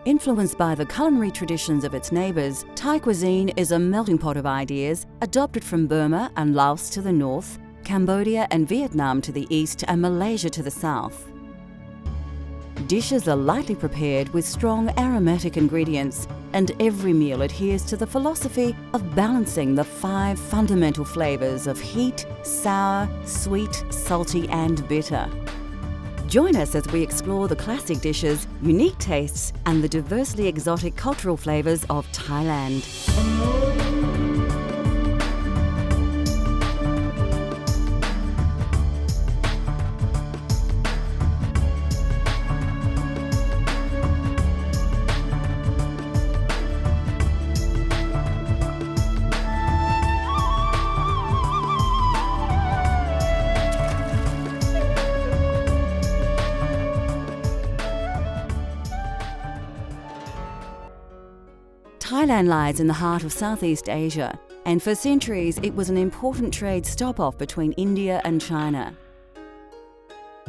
Influenced by the culinary traditions of its neighbours, Thai cuisine is a melting pot of ideas adopted from Burma and Laos to the north, Cambodia and Vietnam to the east, and Malaysia to the south. Dishes are lightly prepared with strong aromatic ingredients, and every meal adheres to the philosophy of balancing the 5 fundamental flavours of heat, sour, sweet, salty and bitter. Join us as we explore the classic dishes, unique tastes and the diversely exotic cultural flavours of Thailand. Thailand lies in the heart of Southeast Asia, and for centuries it was an important trade stop-off between India and China.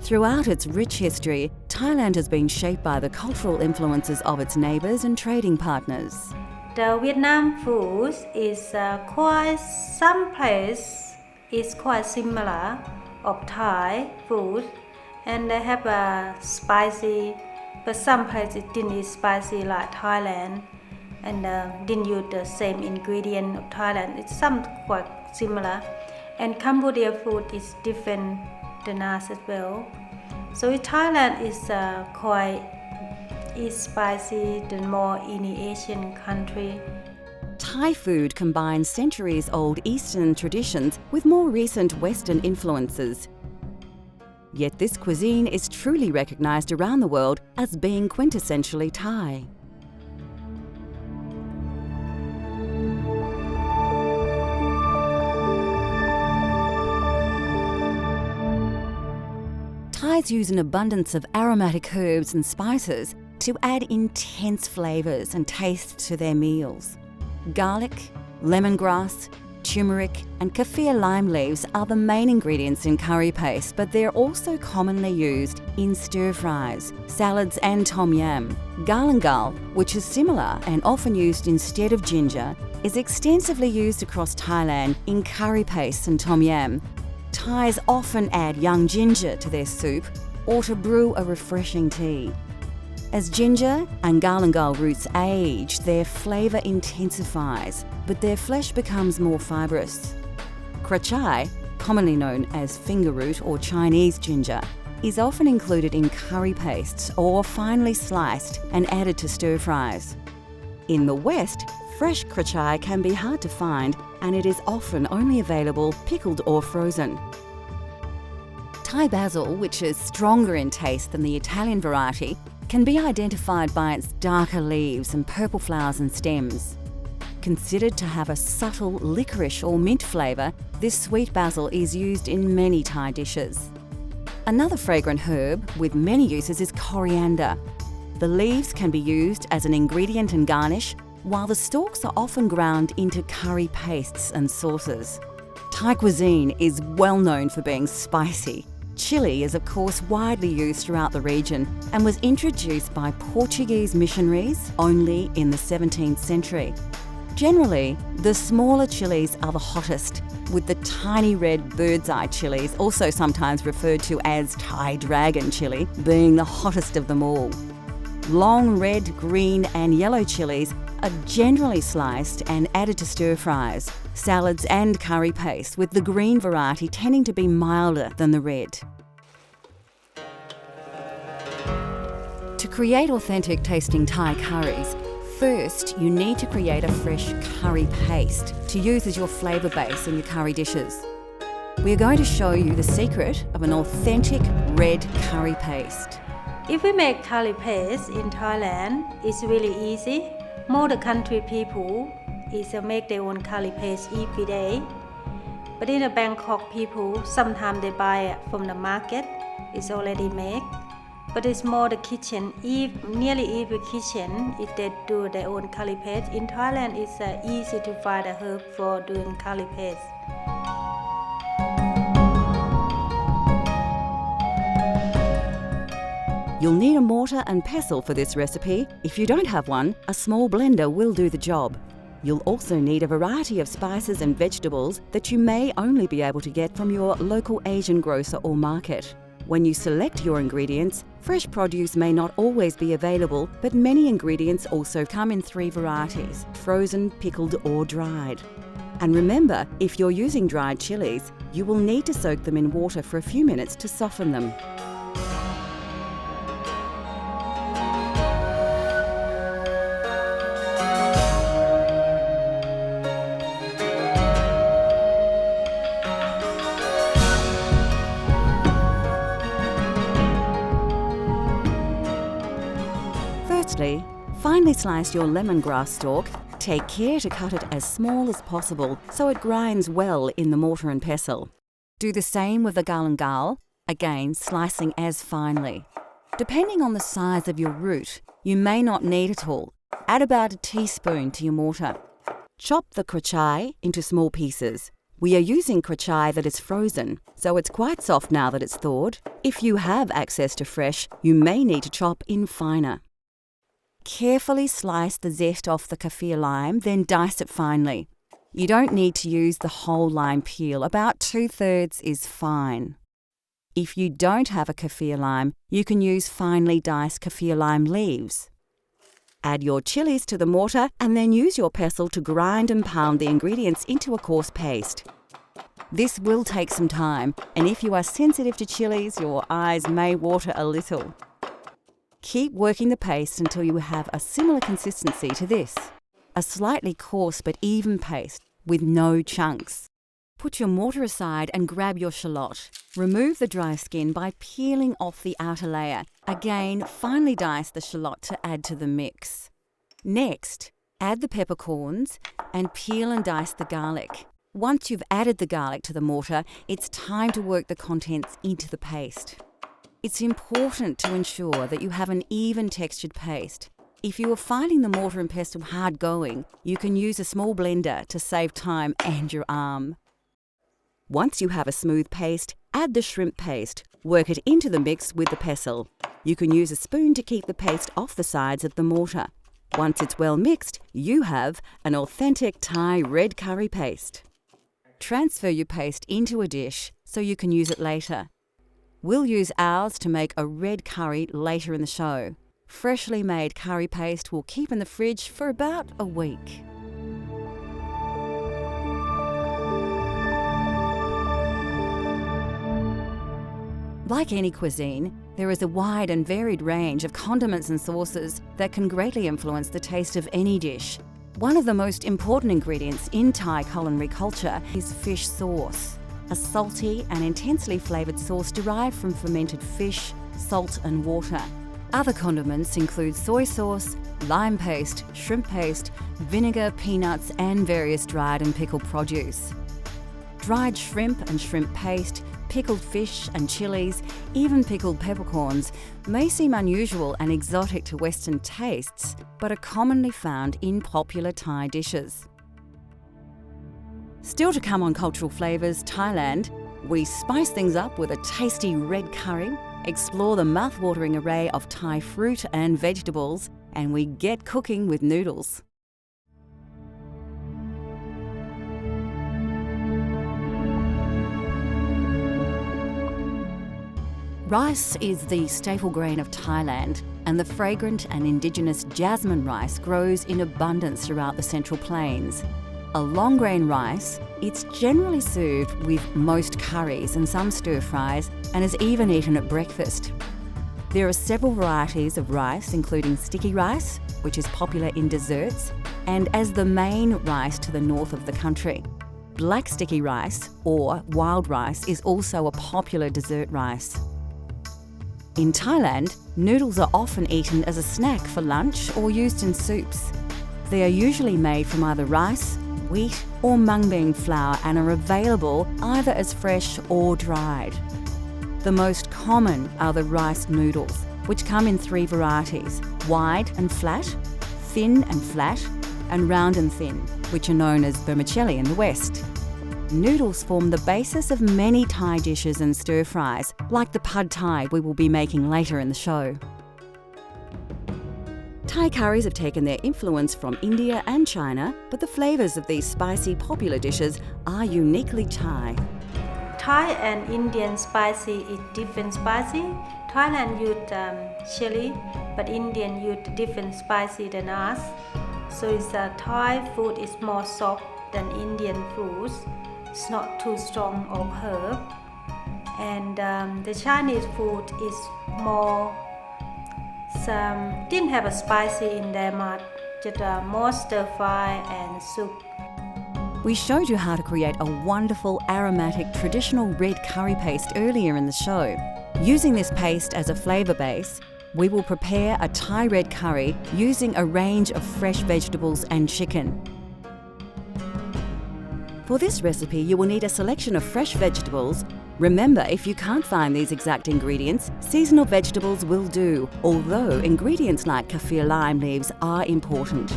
Throughout its rich history, Thailand has been shaped by the cultural influences of its neighbours and trading partners. The Vietnam food is some place is quite similar of Thai food, and they have a spicy, but some places didn't eat spicy like Thailand, and didn't use the same ingredient of Thailand. It's some quite similar, and Cambodia food is different than us as well. So Thailand is quite spicy than more any Asian country. Thai food combines centuries-old Eastern traditions with more recent Western influences. Yet this cuisine is truly recognised around the world as being quintessentially Thai. Thais use an abundance of aromatic herbs and spices to add intense flavours and tastes to their meals. Garlic, lemongrass, turmeric and kaffir lime leaves are the main ingredients in curry paste, but they're also commonly used in stir-fries, salads and tom yam. Galangal, which is similar and often used instead of ginger, is extensively used across Thailand in curry paste and tom yam. Thais often add young ginger to their soup or to brew a refreshing tea. As ginger and galangal roots age, their flavour intensifies, but their flesh becomes more fibrous. Krachai, commonly known as finger root or Chinese ginger, is often included in curry pastes or finely sliced and added to stir-fries. In the West, fresh krachai can be hard to find, and it is often only available pickled or frozen. Thai basil, which is stronger in taste than the Italian variety, can be identified by its darker leaves and purple flowers and stems. Considered to have a subtle licorice or mint flavour, this sweet basil is used in many Thai dishes. Another fragrant herb with many uses is coriander. The leaves can be used as an ingredient and garnish, while the stalks are often ground into curry pastes and sauces. Thai cuisine is well known for being spicy. Chili is of course widely used throughout the region and was introduced by Portuguese missionaries only in the 17th century. Generally, the smaller chilies are the hottest, with the tiny red bird's eye chilies, also sometimes referred to as Thai dragon chili, being the hottest of them all. Long red, green and yellow chilies are generally sliced and added to stir-fries, salads and curry paste, with the green variety tending to be milder than the red. To create authentic tasting Thai curries, first you need to create a fresh curry paste to use as your flavour base in your curry dishes. We are going to show you the secret of an authentic red curry paste. If we make curry paste in Thailand, it's really easy. More the country people is make their own curry paste every day. But in the Bangkok people, sometimes they buy it from the market. It's already made. But it's more the kitchen. Nearly every kitchen, if they do their own curry paste. In Thailand, it's easy to find a herb for doing curry paste. You'll need a mortar and pestle for this recipe. If you don't have one, a small blender will do the job. You'll also need a variety of spices and vegetables that you may only be able to get from your local Asian grocer or market. When you select your ingredients, fresh produce may not always be available, but many ingredients also come in 3 varieties: frozen, pickled or dried. And remember, if you're using dried chilies, you will need to soak them in water for a few minutes to soften them. Firstly, finely slice your lemongrass stalk. Take care to cut it as small as possible so it grinds well in the mortar and pestle. Do the same with the galangal, again slicing as finely. Depending on the size of your root, you may not need it all. Add about a teaspoon to your mortar. Chop the krachai into small pieces. We are using krachai that is frozen, so it's quite soft now that it's thawed. If you have access to fresh, you may need to chop in finer. Carefully slice the zest off the kaffir lime, then dice it finely. You don't need to use the whole lime peel, about 2/3 is fine. If you don't have a kaffir lime, you can use finely diced kaffir lime leaves. Add your chilies to the mortar and then use your pestle to grind and pound the ingredients into a coarse paste. This will take some time, and if you are sensitive to chilies, your eyes may water a little. Keep working the paste until you have a similar consistency to this, a slightly coarse but even paste with no chunks. Put your mortar aside and grab your shallot. Remove the dry skin by peeling off the outer layer. Again, finely dice the shallot to add to the mix. Next, add the peppercorns and peel and dice the garlic. Once you've added the garlic to the mortar, it's time to work the contents into the paste. It's important to ensure that you have an even textured paste. If you are finding the mortar and pestle hard going, you can use a small blender to save time and your arm. Once you have a smooth paste, add the shrimp paste. Work it into the mix with the pestle. You can use a spoon to keep the paste off the sides of the mortar. Once it's well mixed, you have an authentic Thai red curry paste. Transfer your paste into a dish so you can use it later. We'll use ours to make a red curry later in the show. Freshly made curry paste will keep in the fridge for about a week. Like any cuisine, there is a wide and varied range of condiments and sauces that can greatly influence the taste of any dish. One of the most important ingredients in Thai culinary culture is fish sauce, a salty and intensely flavoured sauce derived from fermented fish, salt and water. Other condiments include soy sauce, lime paste, shrimp paste, vinegar, peanuts and various dried and pickled produce. Dried shrimp and shrimp paste, pickled fish and chilies, even pickled peppercorns may seem unusual and exotic to Western tastes, but are commonly found in popular Thai dishes. Still to come on Cultural Flavours Thailand, we spice things up with a tasty red curry, explore the mouth-watering array of Thai fruit and vegetables, and we get cooking with noodles. Rice is the staple grain of Thailand, and the fragrant and indigenous jasmine rice grows in abundance throughout the Central Plains. A long grain rice, it's generally served with most curries and some stir-fries, and is even eaten at breakfast. There are several varieties of rice, including sticky rice, which is popular in desserts, and as the main rice to the north of the country. Black sticky rice, or wild rice, is also a popular dessert rice. In Thailand, noodles are often eaten as a snack for lunch or used in soups. They are usually made from either rice, wheat or mung bean flour and are available either as fresh or dried. The most common are the rice noodles, which come in 3 varieties: wide and flat, thin and flat, and round and thin, which are known as vermicelli in the West. Noodles form the basis of many Thai dishes and stir-fries, like the pad Thai we will be making later in the show. Thai curries have taken their influence from India and China, but the flavours of these spicy popular dishes are uniquely Thai. Thai and Indian spicy is different spicy. Thailand use chili, but Indian use different spicy than us. So Thai food is more soft than Indian foods. It's not too strong of herb. And the Chinese food is more didn't have a spicy in their mouth, just more stir fry and soup. We showed you how to create a wonderful aromatic traditional red curry paste earlier in the show. Using this paste as a flavour base, we will prepare a Thai red curry using a range of fresh vegetables and chicken. For this recipe, you will need a selection of fresh vegetables. Remember, if you can't find these exact ingredients, seasonal vegetables will do, although ingredients like kaffir lime leaves are important.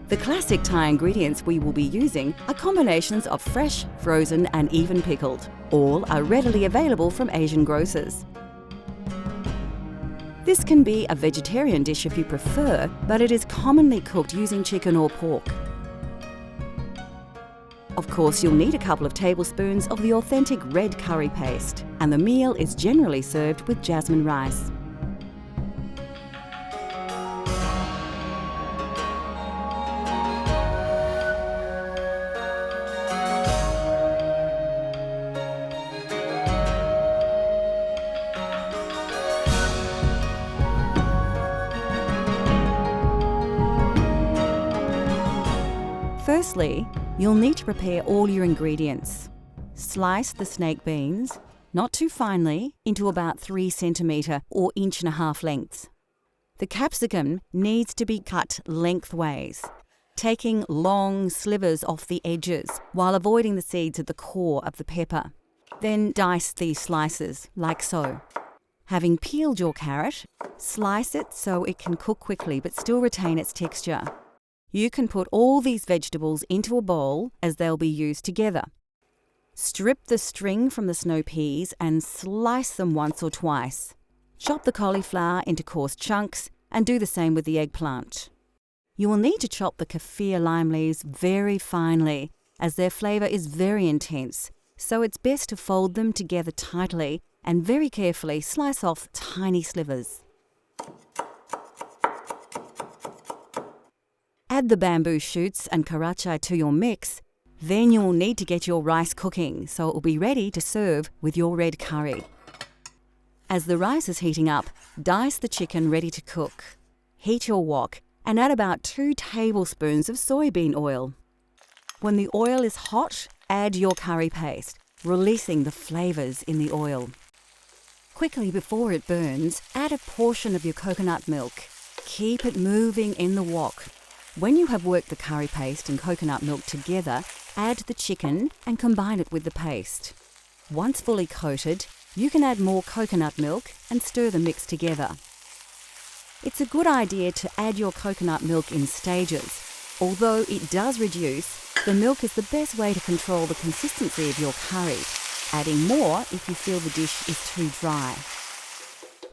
The classic Thai ingredients we will be using are combinations of fresh, frozen and even pickled. All are readily available from Asian grocers. This can be a vegetarian dish if you prefer, but it is commonly cooked using chicken or pork. Of course, you'll need a couple of tablespoons of the authentic red curry paste, and the meal is generally served with jasmine rice. Firstly, you'll need to prepare all your ingredients. Slice the snake beans, not too finely, into about 3 centimetre or 1.5 inch lengths. The capsicum needs to be cut lengthways, taking long slivers off the edges while avoiding the seeds at the core of the pepper. Then dice these slices, like so. Having peeled your carrot, slice it so it can cook quickly but still retain its texture. You can put all these vegetables into a bowl as they'll be used together. Strip the string from the snow peas and slice them once or twice. Chop the cauliflower into coarse chunks and do the same with the eggplant. You will need to chop the kaffir lime leaves very finely as their flavour is very intense, so it's best to fold them together tightly and very carefully slice off tiny slivers. Add the bamboo shoots and karachai to your mix. Then you will need to get your rice cooking so it will be ready to serve with your red curry. As the rice is heating up, dice the chicken ready to cook. Heat your wok and add about 2 tablespoons of soybean oil. When the oil is hot, add your curry paste, releasing the flavours in the oil. Quickly before it burns, add a portion of your coconut milk. Keep it moving in the wok. When you have worked the curry paste and coconut milk together, add the chicken and combine it with the paste. Once fully coated, you can add more coconut milk and stir the mix together. It's a good idea to add your coconut milk in stages. Although it does reduce, the milk is the best way to control the consistency of your curry, adding more if you feel the dish is too dry.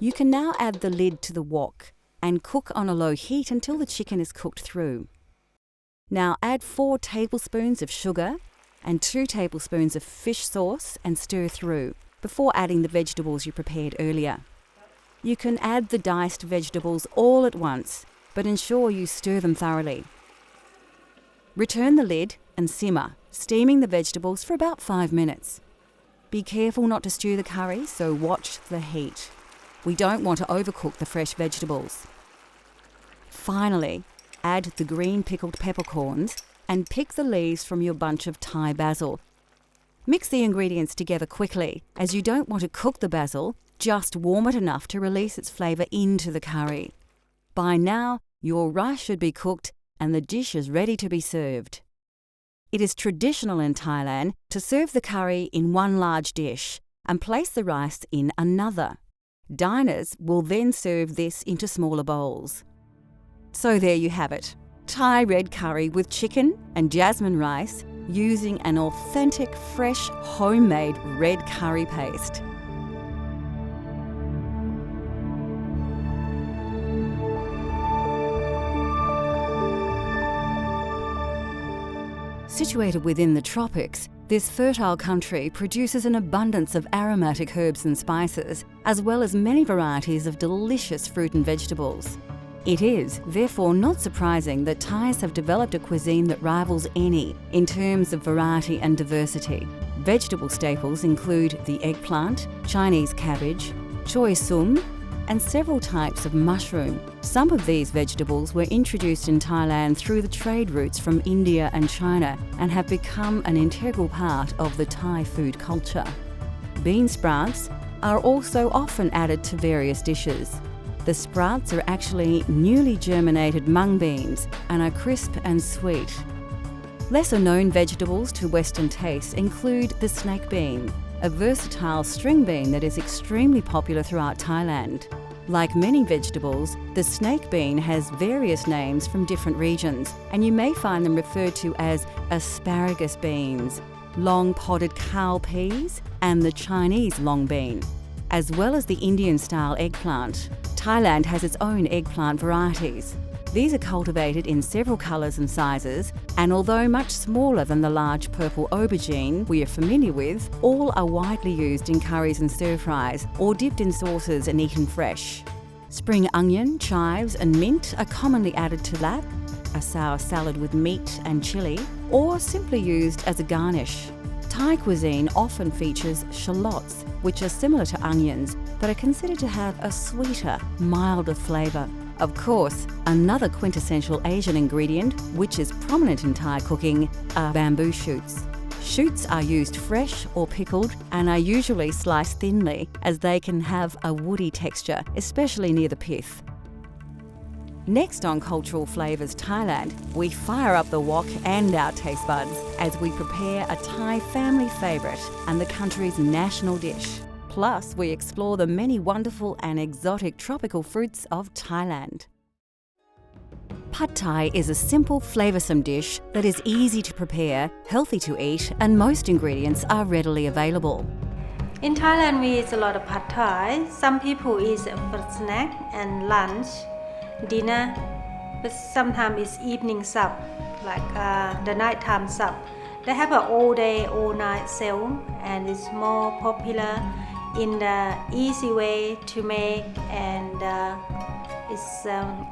You can now add the lid to the wok and cook on a low heat until the chicken is cooked through. Now add 4 tablespoons of sugar and 2 tablespoons of fish sauce and stir through before adding the vegetables you prepared earlier. You can add the diced vegetables all at once, but ensure you stir them thoroughly. Return the lid and simmer, steaming the vegetables for about 5 minutes. Be careful not to stew the curry, so watch the heat. We don't want to overcook the fresh vegetables. Finally, add the green pickled peppercorns and pick the leaves from your bunch of Thai basil. Mix the ingredients together quickly, as you don't want to cook the basil, just warm it enough to release its flavour into the curry. By now, your rice should be cooked and the dish is ready to be served. It is traditional in Thailand to serve the curry in one large dish and place the rice in another. Diners will then serve this into smaller bowls. So there you have it, Thai red curry with chicken and jasmine rice using an authentic, fresh, homemade red curry paste. Situated within the tropics, this fertile country produces an abundance of aromatic herbs and spices, as well as many varieties of delicious fruit and vegetables. It is, therefore, not surprising that Thais have developed a cuisine that rivals any in terms of variety and diversity. Vegetable staples include the eggplant, Chinese cabbage, choy sum, and several types of mushroom. Some of these vegetables were introduced in Thailand through the trade routes from India and China and have become an integral part of the Thai food culture. Bean sprouts are also often added to various dishes. The sprouts are actually newly germinated mung beans and are crisp and sweet. Lesser known vegetables to Western tastes include the snake bean, a versatile string bean that is extremely popular throughout Thailand. Like many vegetables, the snake bean has various names from different regions, and you may find them referred to as asparagus beans, long podded cowpeas, and the Chinese long bean, as well as the Indian-style eggplant. Thailand has its own eggplant varieties. These are cultivated in several colours and sizes, and although much smaller than the large purple aubergine we are familiar with, all are widely used in curries and stir-fries or dipped in sauces and eaten fresh. Spring onion, chives and mint are commonly added to lap, a sour salad with meat and chilli, or simply used as a garnish. Thai cuisine often features shallots, which are similar to onions but are considered to have a sweeter, milder flavour. Of course, another quintessential Asian ingredient, which is prominent in Thai cooking, are bamboo shoots. Shoots are used fresh or pickled and are usually sliced thinly as they can have a woody texture, especially near the pith. Next on Cultural Flavours Thailand, we fire up the wok and our taste buds as we prepare a Thai family favourite and the country's national dish. Plus, we explore the many wonderful and exotic tropical fruits of Thailand. Pad Thai is a simple, flavoursome dish that is easy to prepare, healthy to eat, and most ingredients are readily available. In Thailand, we eat a lot of Pad Thai. Some people eat it for snack and lunch, dinner, but sometimes it's evening sup, like the nighttime sup. They have an all day, all night sale, and it's more popular in the easy way to make, and it's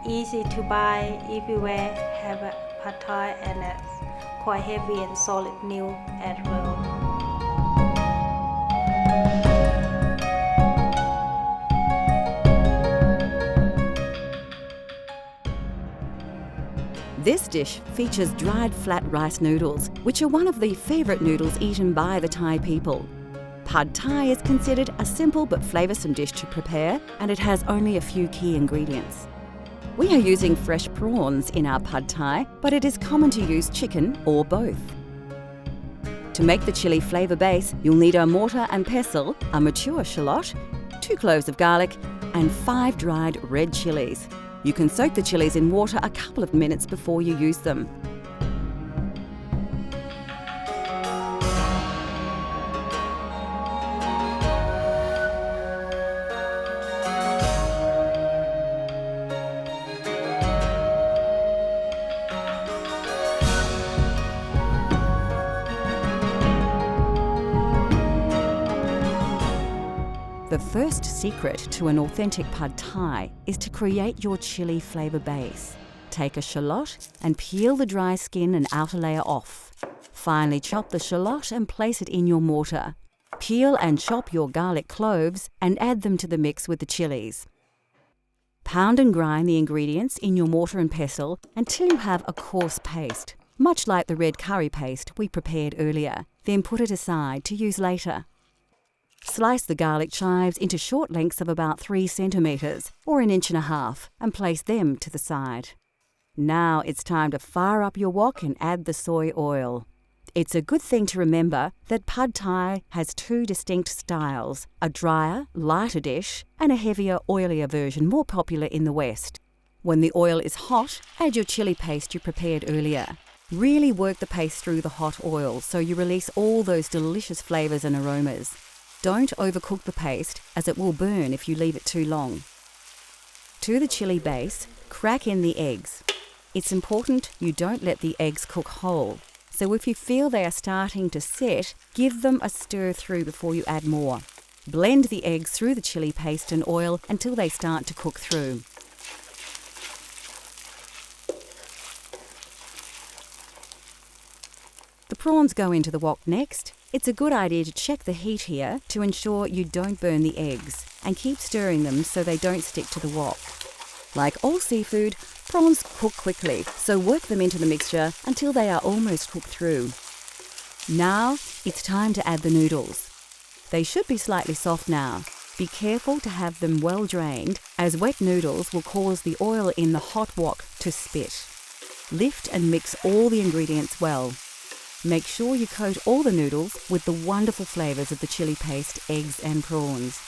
easy to buy everywhere. Have a Pad Thai, and it's quite heavy and solid meal as well. This dish features dried flat rice noodles, which are one of the favourite noodles eaten by the Thai people. Pad Thai is considered a simple but flavoursome dish to prepare, and it has only a few key ingredients. We are using fresh prawns in our Pad Thai, but it is common to use chicken or both. To make the chilli flavour base, you'll need a mortar and pestle, a mature shallot, 2 cloves of garlic, and 5 dried red chillies. You can soak the chillies in water a couple of minutes before you use them. The first secret to an authentic Pad Thai is to create your chilli flavour base. Take a shallot and peel the dry skin and outer layer off. Finely chop the shallot and place it in your mortar. Peel and chop your garlic cloves and add them to the mix with the chillies. Pound and grind the ingredients in your mortar and pestle until you have a coarse paste, much like the red curry paste we prepared earlier. Then put it aside to use later. Slice the garlic chives into short lengths of about 3 centimetres or 1.5 inches and place them to the side. Now it's time to fire up your wok and add the soy oil. It's a good thing to remember that Pad Thai has 2 distinct styles, a drier, lighter dish and a heavier, oilier version more popular in the West. When the oil is hot, add your chili paste you prepared earlier. Really work the paste through the hot oil so you release all those delicious flavours and aromas. Don't overcook the paste as it will burn if you leave it too long. To the chili base, crack in the eggs. It's important you don't let the eggs cook whole, so if you feel they are starting to set, give them a stir through before you add more. Blend the eggs through the chili paste and oil until they start to cook through. The prawns go into the wok next. It's a good idea to check the heat here to ensure you don't burn the eggs and keep stirring them so they don't stick to the wok. Like all seafood, prawns cook quickly, so work them into the mixture until they are almost cooked through. Now it's time to add the noodles. They should be slightly soft now. Be careful to have them well drained, as wet noodles will cause the oil in the hot wok to spit. Lift and mix all the ingredients well. Make sure you coat all the noodles with the wonderful flavours of the chili paste, eggs and prawns.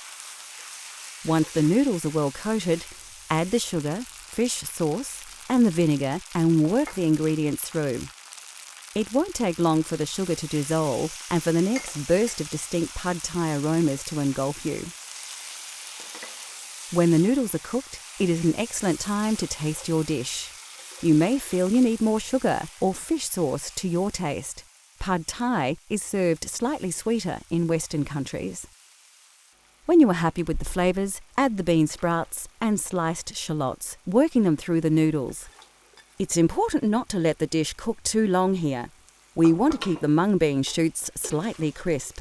Once the noodles are well coated, add the sugar, fish sauce and the vinegar and work the ingredients through. It won't take long for the sugar to dissolve and for the next burst of distinct pad thai aromas to engulf you. When the noodles are cooked, it is an excellent time to taste your dish. You may feel you need more sugar or fish sauce to your taste. Pad thai is served slightly sweeter in Western countries. When you are happy with the flavours, add the bean sprouts and sliced shallots, working them through the noodles. It's important not to let the dish cook too long here. We want to keep the mung bean shoots slightly crisp.